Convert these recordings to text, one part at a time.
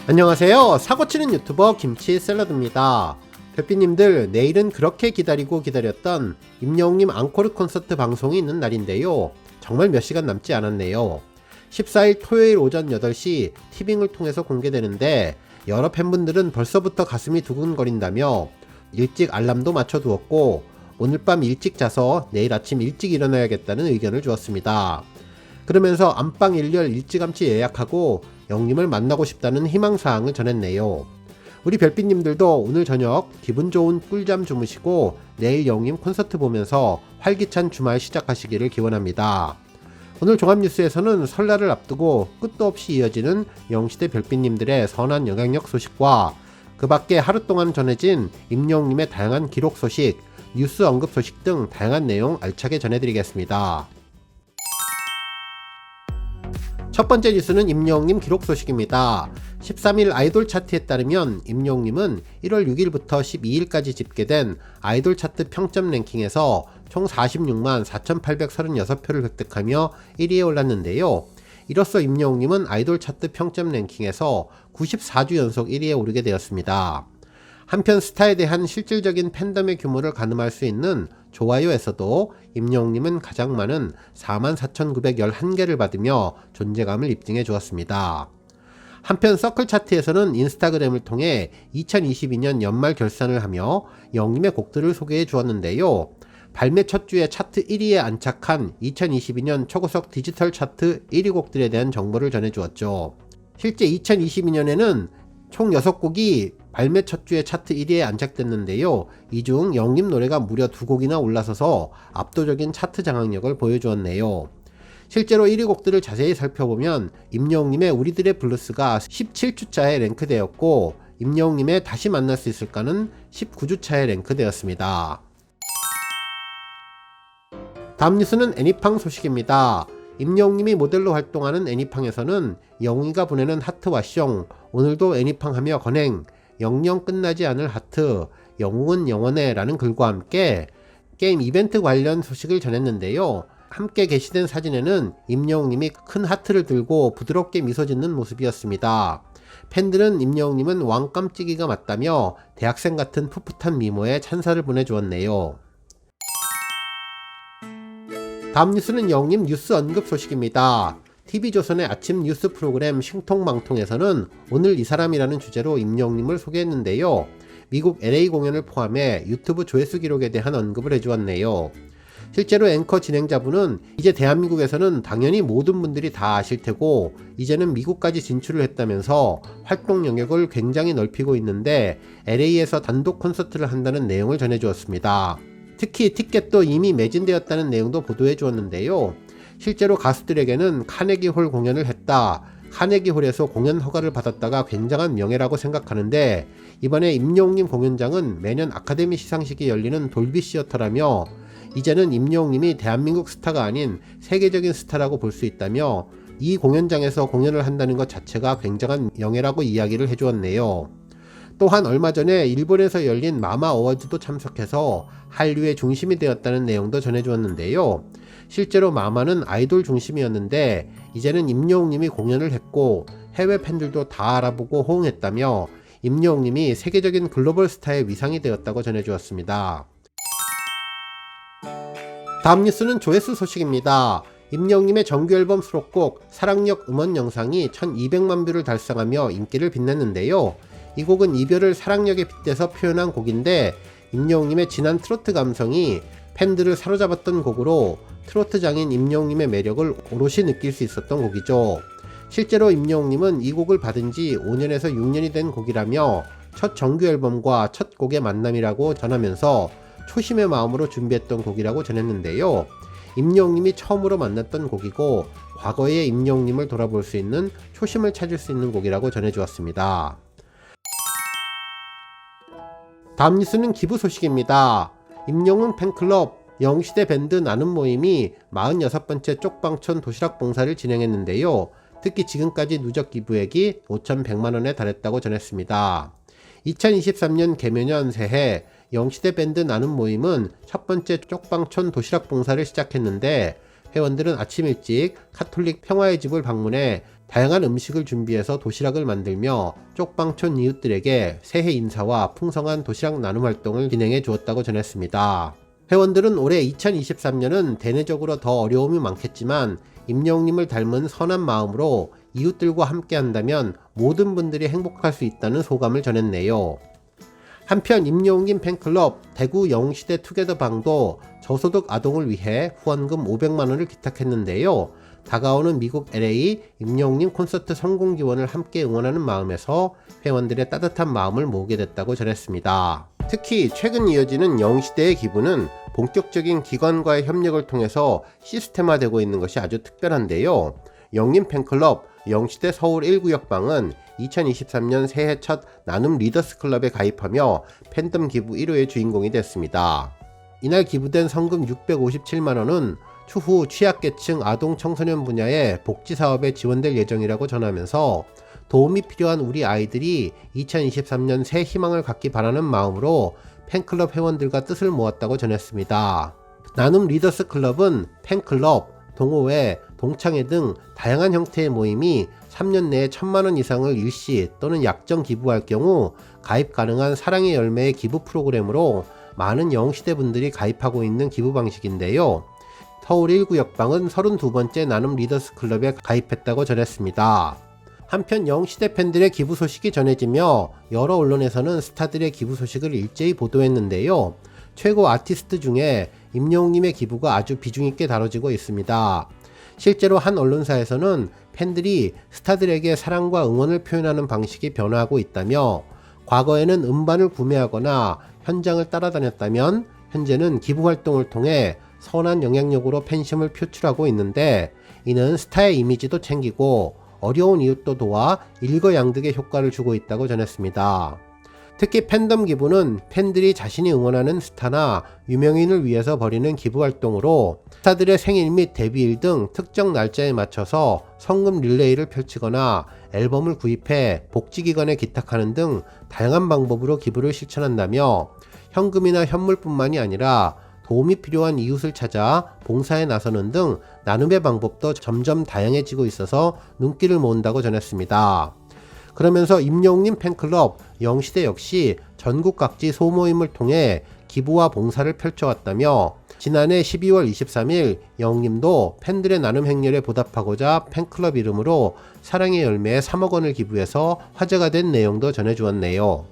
안녕하세요. 사고치는 유튜버 김치샐러드입니다. 별빛님들, 내일은 그렇게 기다렸던 임영웅님 앙코르 콘서트 방송이 있는 날인데요. 정말 몇 시간 남지 않았네요. 14일 토요일 오전 8시 티빙을 통해서 공개되는데 여러 팬분들은 벌써부터 가슴이 두근거린다며 일찍 알람도 맞춰두었고 오늘 밤 일찍 자서 내일 아침 일찍 일어나야겠다는 의견을 주었습니다. 그러면서 안방 일렬 일찌감치 예약하고 영님을 만나고 싶다는 희망사항을 전했네요. 우리 별빛님들도 오늘 저녁 기분 좋은 꿀잠 주무시고 내일 영님 콘서트 보면서 활기찬 주말 시작하시기를 기원합니다. 오늘 종합뉴스에서는 설날을 앞두고 끝도 없이 이어지는 영시대 별빛님들의 선한 영향력 소식과 그 밖에 하루 동안 전해진 임영웅님의 다양한 기록 소식, 뉴스 언급 소식 등 다양한 내용 알차게 전해드리겠습니다. 첫 번째 뉴스는 임영웅님 기록 소식입니다. 13일 아이돌 차트에 따르면 임영웅님은 1월 6일부터 12일까지 집계된 아이돌 차트 평점 랭킹에서 총 46만 4,836표를 획득하며 1위에 올랐는데요. 이로써 임영웅님은 아이돌 차트 평점 랭킹에서 94주 연속 1위에 오르게 되었습니다. 한편 스타에 대한 실질적인 팬덤의 규모를 가늠할 수 있는 좋아요에서도 임영웅님은 가장 많은 44,911개를 받으며 존재감을 입증해 주었습니다. 한편 서클 차트에서는 인스타그램을 통해 2022년 연말 결산을 하며 영님의 곡들을 소개해 주었는데요. 발매 첫 주에 차트 1위에 안착한 2022년 초고속 디지털 차트 1위 곡들에 대한 정보를 전해 주었죠. 실제 2022년에는 총 6곡이 발매 첫 주에 차트 1위에 안착됐는데요. 이 중 영님 노래가 무려 2곡이나 올라서서 압도적인 차트 장악력을 보여주었네요. 실제로 1위 곡들을 자세히 살펴보면 임영웅님의 우리들의 블루스가 17주차에 랭크되었고 임영웅님의 다시 만날 수 있을까는 19주차에 랭크되었습니다. 다음 뉴스는 애니팡 소식입니다. 임영웅님이 모델로 활동하는 애니팡에서는 영웅이가 보내는 하트와 숑, 오늘도 애니팡 하며 건행, 영영 끝나지 않을 하트, 영웅은 영원해 라는 글과 함께 게임 이벤트 관련 소식을 전했는데요. 함께 게시된 사진에는 임영웅님이 큰 하트를 들고 부드럽게 미소 짓는 모습이었습니다. 팬들은 임영웅님은 왕깜찍이가 맞다며 대학생 같은 풋풋한 미모에 찬사를 보내주었네요. 다음 뉴스는 영웅님 뉴스 언급 소식입니다. TV조선의 아침 뉴스 프로그램 싱통망통에서는 오늘 이 사람이라는 주제로 임영웅님을 소개했는데요. 미국 LA 공연을 포함해 유튜브 조회수 기록에 대한 언급을 해주었네요. 실제로 앵커 진행자분은 이제 대한민국에서는 당연히 모든 분들이 다 아실 테고 이제는 미국까지 진출을 했다면서 활동 영역을 굉장히 넓히고 있는데 LA에서 단독 콘서트를 한다는 내용을 전해주었습니다. 특히 티켓도 이미 매진되었다는 내용도 보도해 주었는데요. 실제로 가수들에게는 카네기홀 공연을 했다, 카네기홀에서 공연 허가를 받았다가 굉장한 명예라고 생각하는데 이번에 임영웅님 공연장은 매년 아카데미 시상식이 열리는 돌비 시어터라며 이제는 임영웅님이 대한민국 스타가 아닌 세계적인 스타라고 볼 수 있다며 이 공연장에서 공연을 한다는 것 자체가 굉장한 명예라고 이야기를 해주었네요. 또한 얼마 전에 일본에서 열린 마마 어워즈도 참석해서 한류의 중심이 되었다는 내용도 전해주었는데요. 실제로 마마는 아이돌 중심이었는데 이제는 임영웅님이 공연을 했고 해외 팬들도 다 알아보고 호응했다며 임영웅님이 세계적인 글로벌 스타의 위상이 되었다고 전해주었습니다. 다음 뉴스는 조회수 소식입니다. 임영웅님의 정규앨범 수록곡 사랑역 음원 영상이 1200만 뷰를 달성하며 인기를 빛냈는데요. 이 곡은 이별을 사랑역에 빗대서 표현한 곡인데 임영웅님의 진한 트로트 감성이 팬들을 사로잡았던 곡으로 트로트장인 임영웅님의 매력을 오롯이 느낄 수 있었던 곡이죠. 실제로 임영웅님은 이 곡을 받은 지 5년에서 6년이 된 곡이라며 첫 정규 앨범과 첫 곡의 만남이라고 전하면서 초심의 마음으로 준비했던 곡이라고 전했는데요. 임영웅님이 처음으로 만났던 곡이고 과거의 임영웅님을 돌아볼 수 있는 초심을 찾을 수 있는 곡이라고 전해주었습니다. 다음 뉴스는 기부 소식입니다. 임영웅 팬클럽 영시대 밴드 나눔 모임이 46번째 쪽방촌 도시락 봉사를 진행했는데요. 특히 지금까지 누적 기부액이 5,100만원에 달했다고 전했습니다. 2023년 개묘년 새해 영시대 밴드 나눔 모임은 첫 번째 쪽방촌 도시락 봉사를 시작했는데 회원들은 아침 일찍 카톨릭 평화의 집을 방문해 다양한 음식을 준비해서 도시락을 만들며 쪽방촌 이웃들에게 새해 인사와 풍성한 도시락 나눔 활동을 진행해 주었다고 전했습니다. 회원들은 올해 2023년은 대내적으로 더 어려움이 많겠지만 임영웅님을 닮은 선한 마음으로 이웃들과 함께 한다면 모든 분들이 행복할 수 있다는 소감을 전했네요. 한편 임영웅님 팬클럽 대구 영웅시대 투게더방도 저소득 아동을 위해 후원금 500만원을 기탁했는데요. 다가오는 미국 LA 임영웅님 콘서트 성공 기원을 함께 응원하는 마음에서 회원들의 따뜻한 마음을 모으게 됐다고 전했습니다. 특히 최근 이어지는 영웅시대의 기부는 본격적인 기관과의 협력을 통해서 시스템화되고 있는 것이 아주 특별한데요. 영웅님 팬클럽 영웅시대 서울 1구역방은 2023년 새해 첫 나눔 리더스 클럽에 가입하며 팬덤 기부 1호의 주인공이 됐습니다. 이날 기부된 성금 657만원은 추후 취약계층 아동 청소년 분야의 복지사업에 지원될 예정이라고 전하면서 도움이 필요한 우리 아이들이 2023년 새 희망을 갖기 바라는 마음으로 팬클럽 회원들과 뜻을 모았다고 전했습니다. 나눔 리더스 클럽은 팬클럽, 동호회, 동창회 등 다양한 형태의 모임이 3년 내에 1000만원 이상을 일시 또는 약정 기부할 경우 가입 가능한 사랑의 열매의 기부 프로그램으로 많은 영웅시대 분들이 가입하고 있는 기부 방식인데요. 서울 1구역방은 32번째 나눔 리더스 클럽에 가입했다고 전했습니다. 한편 영웅시대 팬들의 기부 소식이 전해지며 여러 언론에서는 스타들의 기부 소식을 일제히 보도했는데요. 최고 아티스트 중에 임영웅님의 기부가 아주 비중 있게 다뤄지고 있습니다. 실제로 한 언론사에서는 팬들이 스타들에게 사랑과 응원을 표현하는 방식이 변화하고 있다며 과거에는 음반을 구매하거나 현장을 따라다녔다면 현재는 기부 활동을 통해 선한 영향력으로 팬심을 표출하고 있는데 이는 스타의 이미지도 챙기고 어려운 이웃도 도와 일거양득의 효과를 주고 있다고 전했습니다. 특히 팬덤 기부는 팬들이 자신이 응원하는 스타나 유명인을 위해서 벌이는 기부 활동으로 스타들의 생일 및 데뷔일 등 특정 날짜에 맞춰서 성금 릴레이를 펼치거나 앨범을 구입해 복지기관에 기탁하는 등 다양한 방법으로 기부를 실천한다며 현금이나 현물뿐만이 아니라 도움이 필요한 이웃을 찾아 봉사에 나서는 등 나눔의 방법도 점점 다양해지고 있어서 눈길을 모은다고 전했습니다. 그러면서 임영웅님 팬클럽 영시대 역시 전국 각지 소모임을 통해 기부와 봉사를 펼쳐왔다며 지난해 12월 23일 영웅님도 팬들의 나눔 행렬에 보답하고자 팬클럽 이름으로 사랑의 열매에 3억 원을 기부해서 화제가 된 내용도 전해주었네요.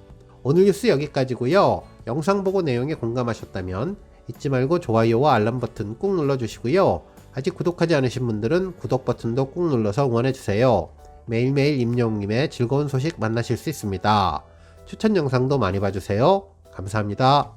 오늘 뉴스 여기까지고요. 영상 보고 내용에 공감하셨다면 잊지 말고 좋아요와 알람 버튼 꾹 눌러주시고요. 아직 구독하지 않으신 분들은 구독 버튼도 꾹 눌러서 응원해주세요. 매일매일 임영웅님의 즐거운 소식 만나실 수 있습니다. 추천 영상도 많이 봐주세요. 감사합니다.